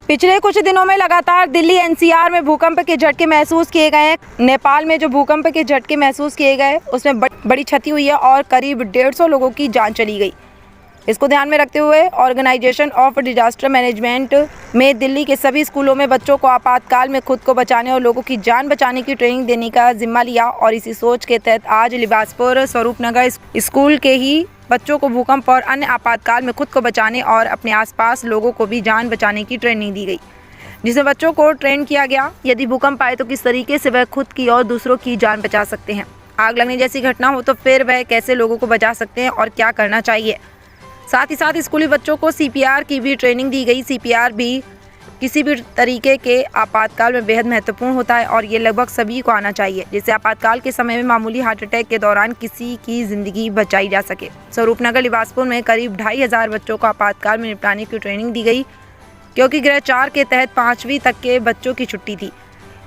पिछले कुछ दिनों में लगातार दिल्ली एनसीआर में भूकंप के झटके महसूस किए गए हैं। नेपाल में जो भूकंप के झटके महसूस किए गए उसमें बड़ी क्षति हुई है और करीब 150 लोगों की जान चली गई। इसको ध्यान में रखते हुए ऑर्गेनाइजेशन ऑफ डिजास्टर मैनेजमेंट में दिल्ली के सभी स्कूलों में बच्चों को आपातकाल में खुद को बचाने और लोगों की जान बचाने की ट्रेनिंग देने का जिम्मा लिया और इसी सोच के तहत आज लिबासपुर स्वरूपनगर स्कूल के ही बच्चों को भूकंप और अन्य आपातकाल में खुद को बचाने और अपने आसपास लोगों को भी जान बचाने की ट्रेनिंग दी गई, जिसमें बच्चों को ट्रेन किया गया यदि भूकंप आए तो किस तरीके से वह खुद की और दूसरों की जान बचा सकते हैं। आग लगने जैसी घटना हो तो फिर वह कैसे लोगों को बचा सकते हैं और क्या करना चाहिए। साथ ही साथ स्कूली बच्चों को CPR की भी ट्रेनिंग दी गई। CPR भी किसी भी तरीके के आपातकाल में बेहद महत्वपूर्ण होता है और ये लगभग सभी को आना चाहिए, जिससे आपातकाल के समय में मामूली हार्ट अटैक के दौरान किसी की ज़िंदगी बचाई जा सके। स्वरूपनगर लिबासपुर में करीब 2500 बच्चों को आपातकाल में निपटाने की ट्रेनिंग दी गई, क्योंकि गृह 4 के तहत 5वीं तक के बच्चों की छुट्टी थी,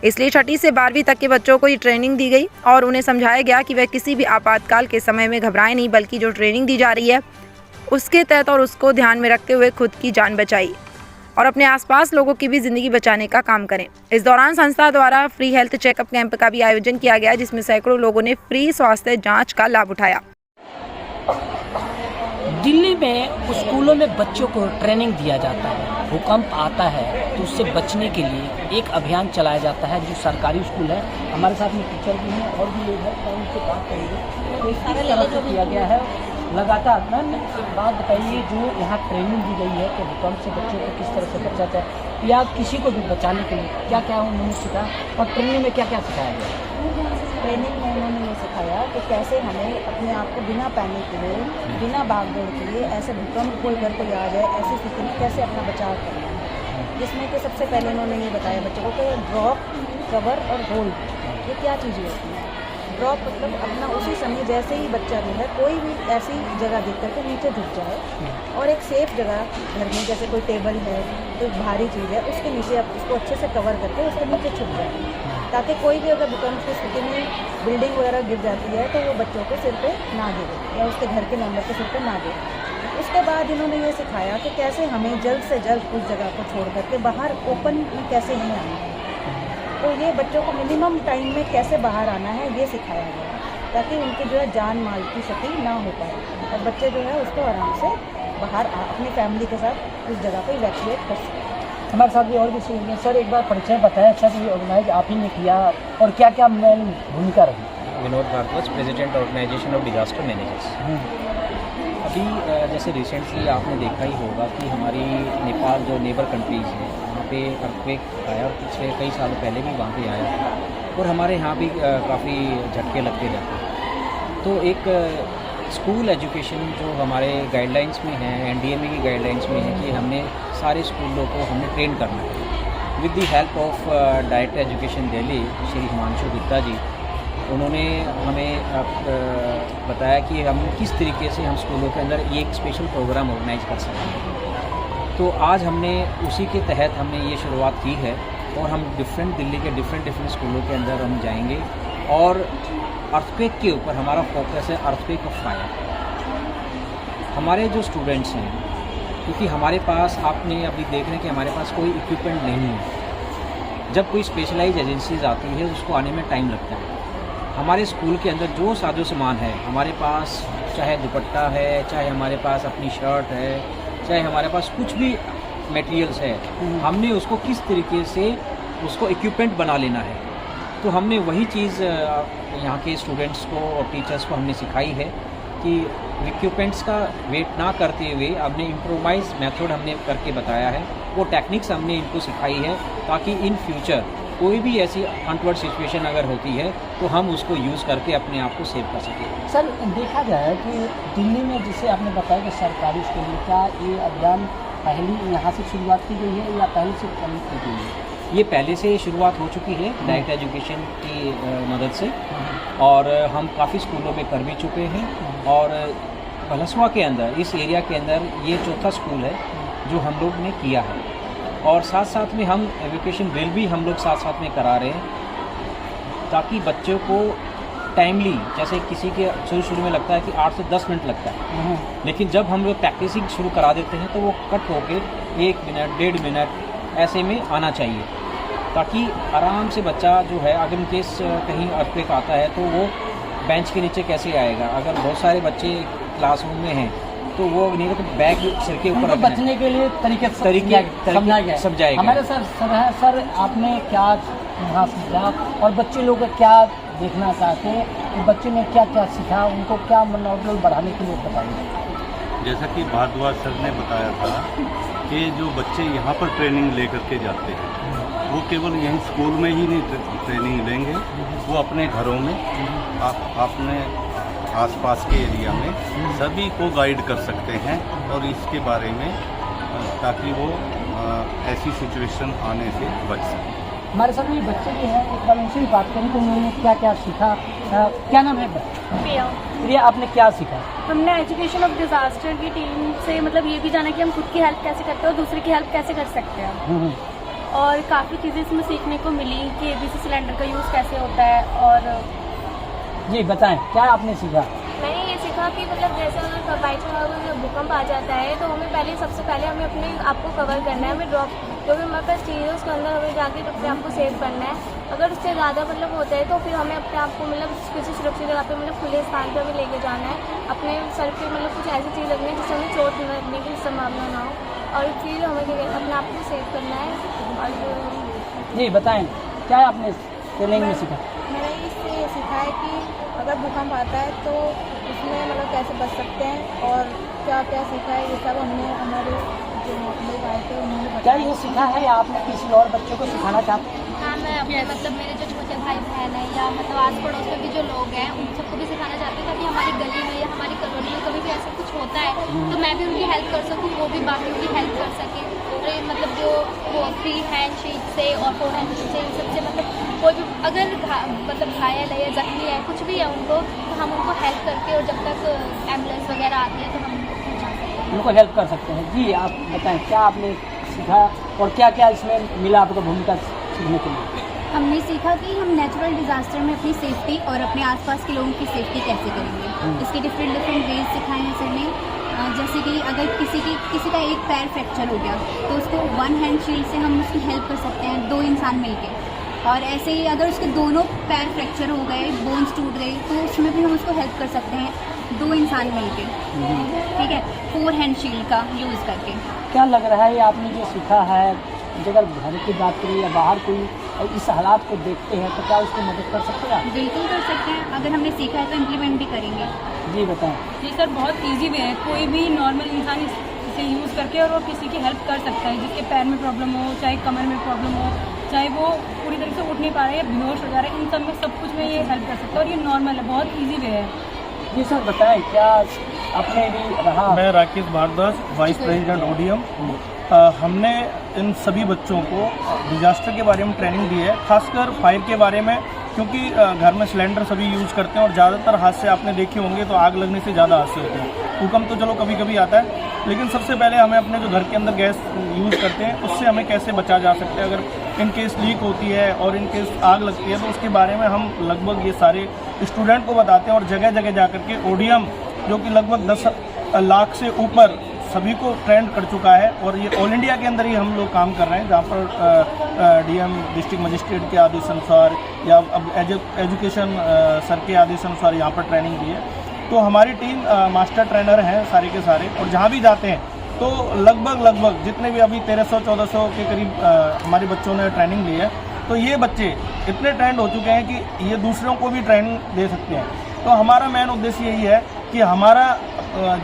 इसलिए 6ठी से 12वीं तक के बच्चों को ये ट्रेनिंग दी गई और उन्हें समझाया गया कि वह किसी भी आपातकाल के समय में घबराएं नहीं, बल्कि जो ट्रेनिंग दी जा रही है उसके तहत और उसको ध्यान में रखते हुए खुद की जान बचाई और अपने आसपास लोगों की भी ज़िंदगी बचाने का काम करें। इस दौरान संस्था द्वारा फ्री हेल्थ चेकअप कैंप का भी आयोजन किया गया, जिसमें सैकड़ों लोगों ने फ्री स्वास्थ्य जांच का लाभ उठाया। दिल्ली में स्कूलों में बच्चों को ट्रेनिंग दिया जाता है। भूकंप आता है तो उससे बचने के लिए एक अभियान चलाया जाता है। जो सरकारी स्कूल है, हमारे साथ में टीचर भी हैं और भी लोग हैं, तो उनसे बात करेंगे। तो इस तरह से किया गया है लगातार। मैम एक बात बताइए, जो यहाँ ट्रेनिंग दी गई है कि भूकंप से बच्चों को किस तरह से बचा जाए या किसी को भी बचाने के लिए क्या क्या उन्होंने सिखाया और ट्रेनिंग में क्या क्या सिखाया गया? ट्रेनिंग में उन्होंने ये सिखाया कि कैसे हमें अपने आप को बिना पैनिक के, बिना भागदौड़ के, ऐसे भूकंप कोई घर को आ जाए ऐसी स्थिति में कैसे अपना बचाव करना है। जिसमें कि सबसे पहले उन्होंने ये बताया बच्चों को कि ड्रॉप, कवर और होल्ड ये क्या चीज़ें होती हैं। ड्रॉप मतलब अपना उसी समय जैसे ही बच्चा जो है कोई भी ऐसी जगह देख करके नीचे झुक जाए और एक सेफ जगह घर में, जैसे कोई टेबल है, कोई भारी चीज़ है, उसके नीचे आप उसको अच्छे से कवर करके उसके नीचे छुप जाए, ताकि कोई भी अगर भूकंप की स्थिति में बिल्डिंग वगैरह गिर जाती है तो वो बच्चों के सिर पे ना गिरे या उसके घर के मेंबर के सिर पे ना गिरे। उसके बाद इन्होंने ये सिखाया कि कैसे हमें जल्द से जल्द उस जगह को छोड़ करके बाहर ओपन में कैसे नहीं आना है। तो ये बच्चों को मिनिमम टाइम में कैसे बाहर आना है ये सिखाया गया, ताकि उनकी जो है जान माल की क्षति ना हो पाए और बच्चे जो है उसको आराम से बाहर अपनी फैमिली के साथ उस जगह को इवैक्यूएट कर सकें। हमारे साथ भी और भी सीनियर सर, एक बार परिचय बताया। अच्छा से ऑर्गेनाइज आप ही ने किया और क्या क्या मेन भूमिका रही? Vinod Bhardwaj, president organisation of disaster managers. अभी जैसे रिसेंटली आपने देखा ही होगा कि हमारी नेपाल जो नेबर कंट्रीज़ हैं वहाँ पे अर्थक्वेक आया और पिछले कई सालों पहले भी वहाँ पे आया और हमारे यहाँ भी काफ़ी झटके लगते रहते हैं। तो एक स्कूल एजुकेशन जो हमारे गाइडलाइंस में है, NDMA की गाइडलाइंस में है कि हमने सारे स्कूलों को हमने ट्रेन करना है। With the help of director education Delhi Shri Himanshu Gupta ji, उन्होंने हमें बताया कि हम किस तरीके से हम स्कूलों के अंदर ये एक स्पेशल प्रोग्राम ऑर्गेनाइज कर सकते हैं। तो आज हमने उसी के तहत हमने ये शुरुआत की है और हम दिल्ली के डिफरेंट स्कूलों के अंदर हम जाएंगे और अर्थक्वेक के ऊपर हमारा फोकस है, अर्थक्वेक ऑफ फायर। हमारे जो स्टूडेंट्स हैं, क्योंकि हमारे पास आपने अभी देख रहे हैं कि हमारे पास कोई इक्विपमेंट नहीं है। जब कोई स्पेशलाइज एजेंसीज आती है उसको आने में टाइम लगता है। हमारे स्कूल के अंदर जो साजो सामान है हमारे पास, चाहे दुपट्टा है, चाहे हमारे पास अपनी शर्ट है, चाहे हमारे पास कुछ भी मटेरियल्स है, हमने उसको किस तरीके से उसको इक्विपमेंट बना लेना है। तो हमने वही चीज़ यहाँ के स्टूडेंट्स को और टीचर्स को हमने सिखाई है कि इक्विपमेंट्स का वेट ना करते हुए हमने इम्प्रोवाइज मेथड हमने करके बताया है। वो टेक्निक्स हमने इनको सिखाई है ताकि इन फ्यूचर कोई भी ऐसी अनवर्ड सिचुएशन अगर होती है तो हम उसको यूज़ करके अपने आप को सेव कर सकें। सर, देखा जाए कि दिल्ली में जिसे आपने बताया कि सरकारी स्कूल में, क्या ये अभियान पहली यहाँ से शुरुआत की गई है या पहले से की गई है? ये पहले से शुरुआत हो चुकी है डायरेक्ट एजुकेशन की मदद से और हम काफ़ी स्कूलों में कर भी चुके हैं और भलसवा के अंदर, इस एरिया के अंदर ये चौथा स्कूल है जो हम लोग ने किया है और साथ साथ में हम एजुकेशन ड्रिल भी हम लोग साथ साथ में करा रहे हैं ताकि बच्चों को टाइमली, जैसे किसी के शुरू में लगता है कि 8 से 10 मिनट लगता है, लेकिन जब हम लोग प्रैक्टिसिंग शुरू करा देते हैं तो वो कट होके 1 मिनट, 1.5 मिनट ऐसे में आना चाहिए, ताकि आराम से बच्चा जो है अगर इन केस कहीं अर्थक्वेक आता है तो वो बेंच के नीचे कैसे आएगा। अगर बहुत सारे बच्चे क्लासरूम में हैं तो वो नहीं तो बैग सिर के ऊपर उनको बचने के लिए तरीके समझाया गया। समझाएगा। हमारे सर आपने क्या यहाँ सीखा और बच्चे लोग क्या देखना चाहते हैं कि बच्चे ने क्या क्या सीखा, उनको क्या मनोबल बढ़ाने के लिए बताइए। जैसा कि भारद्वाज सर ने बताया था कि जो बच्चे यहाँ पर ट्रेनिंग लेकर के जाते हैं वो केवल यहीं स्कूल में ही नहीं ट्रेनिंग लेंगे, वो अपने घरों में अपने आसपास के एरिया में सभी को गाइड कर सकते हैं और इसके बारे में ताकि वो ऐसी सिचुएशन आने से बच सकें। हमारे साथ ये बच्चे भी हैं, एक बार उनसे भी बात करें कि उन्होंने क्या क्या सीखा। क्या नाम है? प्रिया, आपने क्या सीखा? हमने एजुकेशन ऑफ डिजास्टर की टीम से मतलब ये भी जाना कि हम खुद की हेल्प कैसे करते हैं और दूसरे की हेल्प कैसे कर सकते हैं, और काफ़ी चीज़ें इसमें सीखने को मिली कि ABC सिलेंडर का यूज़ कैसे होता है। और जी बताएं, क्या आपने सीखा? मैंने ये सीखा कि मतलब जैसे अगर बाई चांस भूकंप आ जाता है तो हमें सबसे पहले हमें अपने आप को कवर करना है, हमें ड्रॉप जो भी हमारे पास चीज़ है उसके अंदर हमें जाके अपने आप को सेव करना है। अगर उससे ज़्यादा मतलब होता है तो फिर हमें अपने आप को मतलब किसी सुरक्षित जगह पे मतलब खुले स्थान पर हमें लेके जाना है। अपने सर पे मतलब कुछ ऐसी चीज़ रखनी है जिससे हमें चोट लगने की संभावना ना हो, और फिर हमें अपने आप को सेव करना है। और जी बताएं, क्या आपने ट्रेनिंग में सीखा? मैंने इससे ये सीखा है कि अगर भूकंप आता है तो उसमें मतलब कैसे बच सकते हैं और क्या क्या सीखा है, ये सब हमने हमारे जो लोग आए थे उन्होंने क्या बताया। ये सीखा है या आपने किसी और बच्चे को सिखाना चाहते हैं? हाँ, मैं अपने मतलब मेरे जो छोटे भाई बहन है या मतलब आस पड़ोस में भी जो लोग हैं उन सबको भी सिखाना चाहती हूँ, ताकि हमारी गली में या हमारी कॉलोनी में कभी भी ऐसा कुछ होता है तो मैं भी उनकी हेल्प कर सकूँ, वो भी बाकियों की हेल्प कर सकें। और ये मतलब जो वो फ्री हैंड शीट से और फोर हैंड शीट से इन सबसे मतलब कोई भी अगर मतलब घायल है या जख्मी है कुछ भी है उनको, तो हम उनको हेल्प करके और जब तक एम्बुलेंस वगैरह आती है तो हम उनको हेल्प कर सकते हैं। जी आप बताएं, क्या आपने सीखा और क्या क्या इसमें मिला आपको भूमिका सीखने के लिए? हमने सीखा कि हम नेचुरल डिज़ास्टर में अपनी सेफ्टी और अपने आसपास के लोगों की सेफ्टी कैसे करेंगे। इसके डिफरेंट वेज सिखाए हैं सर ने। जैसे कि अगर किसी का एक पैर फ्रैक्चर हो गया तो उसको वन हैंड शील्ड से हम उसकी हेल्प कर सकते हैं, 2 इंसान मिलके। और ऐसे ही अगर उसके दोनों पैर फ्रैक्चर हो गए, बोन्स टूट गए, तो उसमें भी हम उसको हेल्प कर सकते हैं, 2 इंसान मिलके। ठीक है, 4 हैंड शील्ड का यूज़ करके। क्या लग रहा है ये आपने जो सीखा है, अगर घर की बात करें या बाहर कोई इस हालात को देखते हैं तो क्या उसको मदद कर सकते हैं आप? बिल्कुल कर सकते हैं, अगर हमने सीखा है तो इम्प्लीमेंट भी करेंगे। जी बताएं। जी सर, बहुत इजी वे है, कोई भी नॉर्मल इंसान इसे यूज़ करके और वो किसी की हेल्प कर सकता है, जिसके पैर में प्रॉब्लम हो, चाहे कमर में प्रॉब्लम हो, चाहे वो पूरी तरह से उठ नहीं पा रहे हैं, बेहोश हो जा रहे हैं, इन सब में सब कुछ में ये हेल्प कर सकता है और ये नॉर्मल है, बहुत ईजी वे है। जी सर बताएं, क्या आपने भी रहा? मैं Rakesh Bhardwaj, vice president ODM। हमने इन सभी बच्चों को डिजास्टर के बारे में ट्रेनिंग दी है, खासकर फायर के बारे में, क्योंकि घर में सिलेंडर सभी यूज़ करते हैं और ज़्यादातर हादसे आपने देखे होंगे तो आग लगने से ज़्यादा हादसे होते हैं। भूकंप तो चलो कभी कभी आता है, लेकिन सबसे पहले हमें अपने जो घर के अंदर गैस यूज़ करते हैं उससे हमें कैसे बचा जा सकता है। अगर इन केस लीक होती है और इन केस आग लगती है तो उसके बारे में हम लगभग ये सारे स्टूडेंट को बताते हैं और जगह जगह जा कर के ODM जो कि लगभग 10 लाख से ऊपर सभी को ट्रेंड कर चुका है, और ये ऑल इंडिया के अंदर ही हम लोग काम कर रहे हैं, जहाँ पर DM डिस्ट्रिक्ट मजिस्ट्रेट के आदेश अनुसार या अब एजुकेशन सर के आदेश अनुसार यहाँ पर ट्रेनिंग दी है। तो हमारी टीम मास्टर ट्रेनर हैं सारे के सारे, और जहाँ भी जाते हैं तो लगभग जितने भी अभी 1300-1400 के करीब हमारे बच्चों ने ट्रेनिंग ली है, तो ये बच्चे इतने ट्रेंड हो चुके हैं कि ये दूसरों को भी ट्रेनिंग दे सकते हैं। तो हमारा मेन उद्देश्य यही है कि हमारा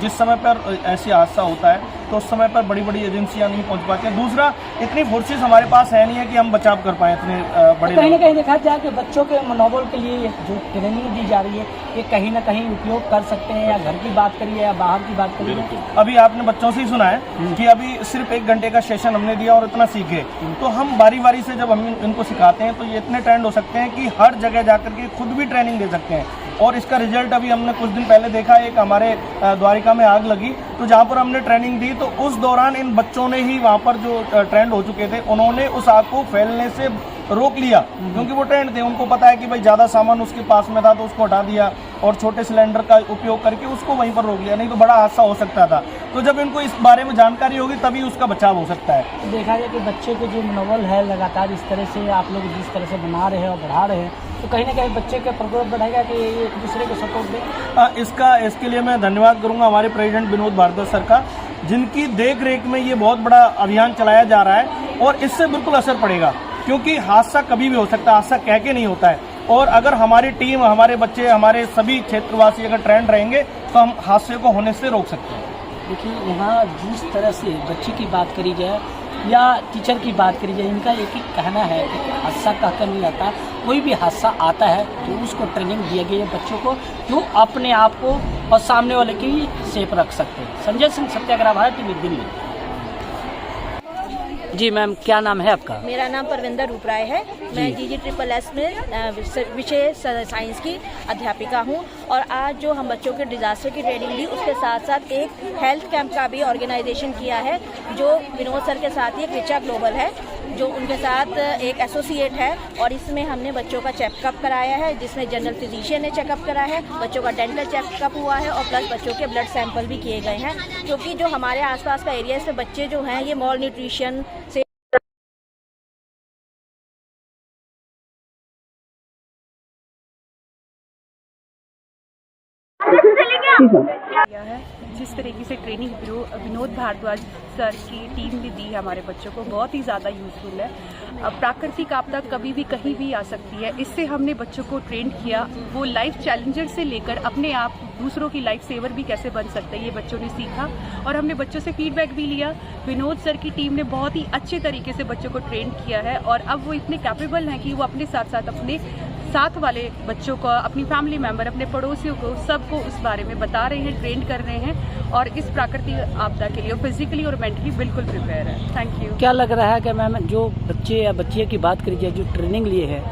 जिस समय पर ऐसी हादसा होता है तो उस समय पर बड़ी बड़ी एजेंसियां नहीं पहुंच पाती हैं। दूसरा, इतनी फोर्सेस हमारे पास है नहीं है कि हम बचाव कर पाएँ इतने बड़े। कहीं ना कहीं देखा जाए कि बच्चों के मनोबल के लिए जो ट्रेनिंग दी जा रही है ये कहीं ना कहीं उपयोग कर सकते हैं, या घर की बात करिए या बाहर की बात करिए। अभी आपने बच्चों से ही सुना है कि अभी सिर्फ 1 घंटे का सेशन हमने दिया और इतना सीखे। तो हम बारी बारी से जब हम इनको सिखाते हैं तो ये इतने ट्रेंड हो सकते हैं कि हर जगह जाकर के खुद भी ट्रेनिंग दे सकते हैं। और इसका रिजल्ट अभी हमने कुछ दिन पहले देखा, एक हमारे द्वारिका में आग लगी, तो जहाँ पर हमने ट्रेनिंग दी तो उस दौरान इन बच्चों ने ही वहाँ पर जो ट्रेंड हो चुके थे उन्होंने उस आग को फैलने से रोक लिया, क्योंकि वो ट्रेंड थे, उनको पता है कि भाई ज़्यादा सामान उसके पास में था तो उसको हटा दिया। और छोटे सिलेंडर का उपयोग करके उसको वहीं पर रोक लिया, नहीं तो बड़ा हादसा हो सकता था। तो जब इनको इस बारे में जानकारी होगी तभी उसका बचाव हो सकता है। देखा जाए कि बच्चे के जो मनोबल है लगातार इस तरह से आप लोग जिस तरह से बना रहे हैं और बढ़ा रहे हैं, तो कहीं ना कहीं बच्चे का प्रकोप बढ़ेगा कि ये एक दूसरे को सपोर्ट दें। इसके लिए मैं धन्यवाद करूंगा हमारे प्रेसिडेंट विनोद भारद्वाज सर का, जिनकी देख रेख में ये बहुत बड़ा अभियान चलाया जा रहा है और इससे बिल्कुल असर पड़ेगा, क्योंकि हादसा कभी भी हो सकता है, हादसा कह के नहीं होता है। और अगर हमारी टीम, हमारे बच्चे, हमारे सभी क्षेत्रवासी अगर ट्रेंड रहेंगे तो हम हादसे को होने से रोक सकते हैं। देखिए, यहाँ जिस तरह से बच्चे की बात करी जाए या टीचर की बात करी जाए, इनका एक ही कहना है कि हादसा कहकर नहीं आता, कोई भी हादसा आता है तो उसको ट्रेनिंग दिया गई है बच्चों को, जो अपने आप को और सामने वाले की सेफ रख सकते हैं। संजय सिंह, सत्याग्रह भारत टीवी, दिल्ली। जी मैम, क्या नाम है आपका? मेरा नाम परविंदर रूपराय है। मैं GG-SSS में विषय साइंस की अध्यापिका हूं और आज जो हम बच्चों के डिजास्टर की ट्रेनिंग ली, उसके साथ साथ एक हेल्थ कैंप का भी ऑर्गेनाइजेशन किया है, जो विनोद सर के साथ ही एक रिचा ग्लोबल है, जो उनके साथ एक एसोसिएट है। और इसमें हमने बच्चों का चेकअप कराया है, जिसमें जनरल फिजिशियन ने चेकअप कराया है, बच्चों का डेंटल चेकअप हुआ है और प्लस बच्चों के ब्लड सैंपल भी किए गए हैं, क्योंकि जो हमारे आसपास का एरिया है, इसमें बच्चे जो हैं ये मॉल न्यूट्रिशन से किया है। जिस तरीके से ट्रेनिंग विनोद भारद्वाज सर की टीम ने दी है हमारे बच्चों को, बहुत ही ज़्यादा यूज़फुल है। प्राकृतिक आपदा कभी भी कहीं भी आ सकती है, इससे हमने बच्चों को ट्रेन किया। वो लाइफ चैलेंजर से लेकर अपने आप दूसरों की लाइफ सेवर भी कैसे बन सकते हैं, ये बच्चों ने सीखा और हमने बच्चों से फीडबैक भी लिया। विनोद सर की टीम ने बहुत ही अच्छे तरीके से बच्चों को ट्रेन किया है और अब वो इतने कैपेबल हैं कि वो अपने साथ साथ अपने साथ वाले बच्चों को, अपनी फैमिली मेंबर, अपने पड़ोसियों को, सबको उस बारे में बता रहे हैं, ट्रेन कर रहे हैं और इस प्राकृतिक आपदा के लिए फिजिकली और मेंटली बिल्कुल प्रिपेयर है। Thank you. क्या लग रहा है कि मैम, जो बच्चे या बच्चियों की बात करी जाए जो ट्रेनिंग लिए है,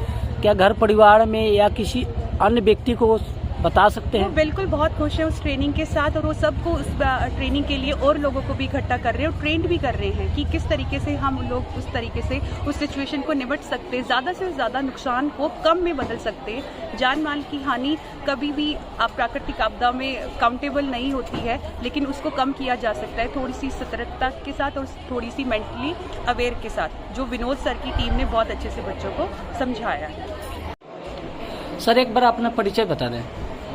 क्या घर परिवार में या किसी अन्य व्यक्ति को बता सकते हैं? वो बिल्कुल बहुत खुश हैं उस ट्रेनिंग के साथ और वो सबको उस ट्रेनिंग के लिए और लोगों को भी इकट्ठा कर रहे हैं और ट्रेंड भी कर रहे हैं कि किस तरीके से हम लोग उस तरीके से उस सिचुएशन को निपट सकते हैं, ज़्यादा से ज़्यादा नुकसान को कम में बदल सकते हैं। जान माल की हानि कभी भी प्राकृतिक आपदा में काउंटेबल नहीं होती है, लेकिन उसको कम किया जा सकता है थोड़ी सी सतर्कता के साथ और थोड़ी सी मेंटली अवेयर के साथ, जो विनोद सर की टीम ने बहुत अच्छे से बच्चों को समझाया है। सर, एक बार अपना परिचय बता दें।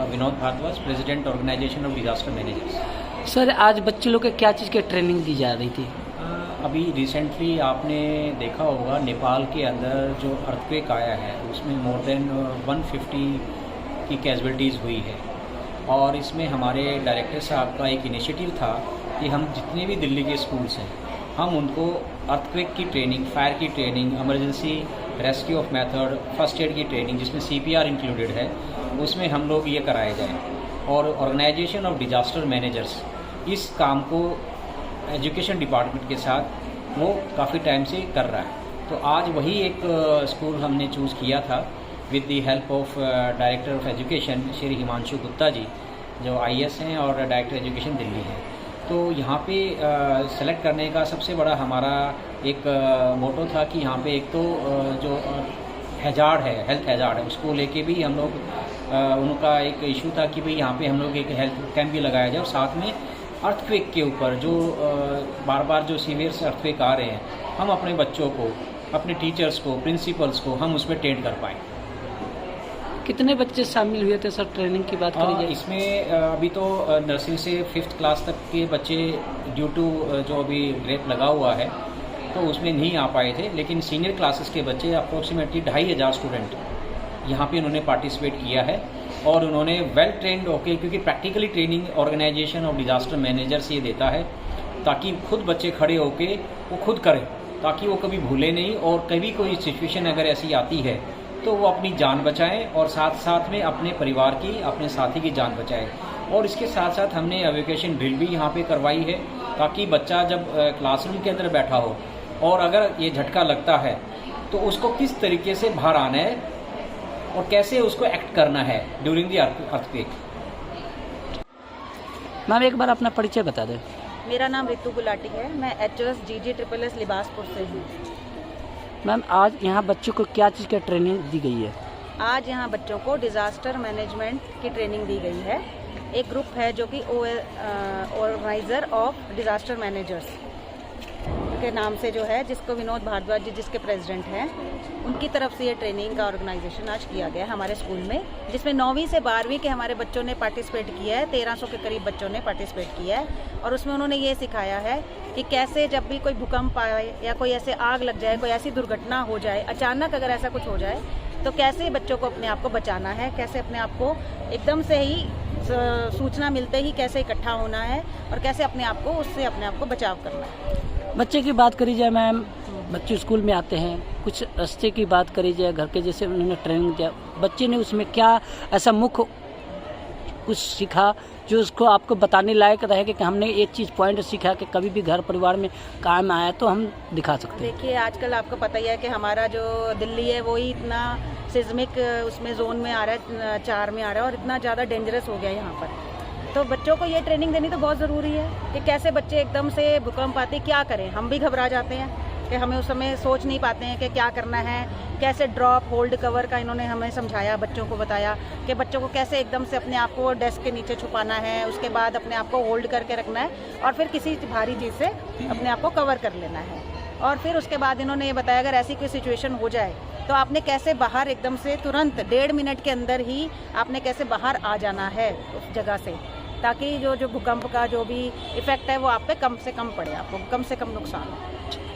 Vinod Bhardwaj, president organisation of disaster managers. Sir, आज बच्चे लोग को क्या चीज़ की ट्रेनिंग दी जा रही थी? अभी रिसेंटली आपने देखा होगा नेपाल के अंदर जो अर्थक्वेक आया है, उसमें मोर देन 150 की कैजुअलिटीज़ हुई है और इसमें हमारे डायरेक्टर साहब का एक इनिशिएटिव था कि हम जितने भी दिल्ली के स्कूल्स हैं, हम उनको अर्थक्वेक की ट्रेनिंग, फायर की training, emergency rescue of method, first aid की ट्रेनिंग जिसमें CPR इंक्लूडेड है, उसमें हम लोग ये कराए जाएँ। और ऑर्गेनाइजेशन ऑफ डिजास्टर मैनेजर्स इस काम को एजुकेशन डिपार्टमेंट के साथ वो काफ़ी टाइम से कर रहा है। तो आज वही एक स्कूल हमने चूज़ किया था with the help of director of education Shri Himanshu Gupta ji, जो IAS हैं और डायरेक्टर एजुकेशन दिल्ली हैं। तो यहाँ पे सेलेक्ट करने का सबसे बड़ा हमारा एक मोटो था कि यहाँ पे एक तो जो हैजार्ड है, हेल्थ हैजार्ड है, उसको लेके भी हम लोग उनका एक इशू था कि भाई यहाँ पे हम लोग एक हेल्थ कैंप भी लगाया जाए और साथ में अर्थक्वेक के ऊपर जो बार बार जो सीवियर अर्थक्वेक आ रहे हैं, हम अपने बच्चों को, अपने टीचर्स को, प्रिंसिपल्स को हम उसमें ट्रेन कर पाएँ। कितने बच्चे शामिल हुए थे सर? ट्रेनिंग की बात करी जाए इसमें अभी तो नर्सरी से 5th क्लास तक के बच्चे ड्यू टू जो अभी ग्रेप लगा हुआ है तो उसमें नहीं आ पाए थे, लेकिन सीनियर क्लासेस के बच्चे अप्रोक्सीमेटली 2500 स्टूडेंट यहाँ पे उन्होंने पार्टिसिपेट किया है और उन्होंने वेल ट्रेंड होके, क्योंकि practically training organisation of disaster managers ये देता है ताकि खुद बच्चे खड़े होके वो खुद करें, ताकि वो कभी भूले नहीं और कभी कोई सिचुएशन अगर ऐसी आती है तो वो अपनी जान बचाएं और साथ साथ में अपने परिवार की, अपने साथी की जान बचाएं। और इसके साथ साथ हमने एवोकेशन ड्रिल भी यहाँ पे करवाई है ताकि बच्चा जब क्लासरूम के अंदर बैठा हो और अगर ये झटका लगता है तो उसको किस तरीके से बाहर आना है और कैसे उसको एक्ट करना है ड्यूरिंग द अर्थक्वेक। मैम, एक बार अपना परिचय बता दें। मेरा नाम रितु गुलाटी है, मैं HOS GG-SSS लिबासपुर से हूँ। मैम, आज यहाँ बच्चों को क्या चीज़ की ट्रेनिंग दी गई है? आज यहाँ बच्चों को डिज़ास्टर मैनेजमेंट की ट्रेनिंग दी गई है। एक ग्रुप है जो कि ऑर्गेनाइजर ऑफ डिज़ास्टर मैनेजर्स के नाम से जो है, जिसको विनोद भारद्वाज जी जिसके प्रेसिडेंट हैं, उनकी तरफ से ये ट्रेनिंग का ऑर्गेनाइजेशन आज किया गया हमारे स्कूल में, जिसमें 9वीं से 12वीं के हमारे बच्चों ने पार्टिसिपेट किया है। 1300 के करीब बच्चों ने पार्टिसिपेट किया है और उसमें उन्होंने ये सिखाया है कि कैसे जब भी कोई भूकंप आए या कोई ऐसे आग लग जाए, कोई ऐसी दुर्घटना हो जाए, अचानक अगर ऐसा कुछ हो जाए तो कैसे बच्चों को अपने आप को बचाना है, कैसे अपने आप को एकदम से ही सूचना मिलते ही कैसे इकट्ठा होना है और कैसे अपने आप को उससे अपने आप को बचाव करना है। बच्चे की बात करी जाए मैम, बच्चे स्कूल में आते हैं, कुछ रास्ते की बात करी जाए घर के, जैसे उन्होंने ट्रेनिंग दिया, बच्चे ने उसमें क्या ऐसा मुख्य कुछ सीखा जो उसको आपको बताने लायक रहेगा कि हमने एक चीज़ पॉइंट सीखा कि कभी भी घर परिवार में काम आया तो हम दिखा सकते हैं। देखिए आजकल आपको पता ही है कि हमारा जो दिल्ली है वही इतना सिस्मिक उसमें जोन में आ रहा है, 4 में आ रहा है और इतना ज़्यादा डेंजरस हो गया है यहाँ पर। तो बच्चों को ये ट्रेनिंग देनी तो बहुत ज़रूरी है कि कैसे बच्चे एकदम से भूकंप आते क्या करें। हम भी घबरा जाते हैं कि हमें उस समय सोच नहीं पाते हैं कि क्या करना है, कैसे ड्रॉप होल्ड कवर का इन्होंने हमें समझाया, बच्चों को बताया कि बच्चों को कैसे एकदम से अपने आप को डेस्क के नीचे छुपाना है, उसके बाद अपने आप को होल्ड करके रखना है और फिर किसी भारी चीज़ से अपने आप को कवर कर लेना है। और फिर उसके बाद इन्होंने ये बताया अगर ऐसी कोई सिचुएशन हो जाए तो आपने कैसे बाहर एकदम से तुरंत 1.5 मिनट के अंदर ही आपने कैसे बाहर आ जाना है उस जगह से, ताकि जो भूकंप का जो भी इफेक्ट है वो आप पे कम से कम पड़े, आपको कम से कम नुकसान हो।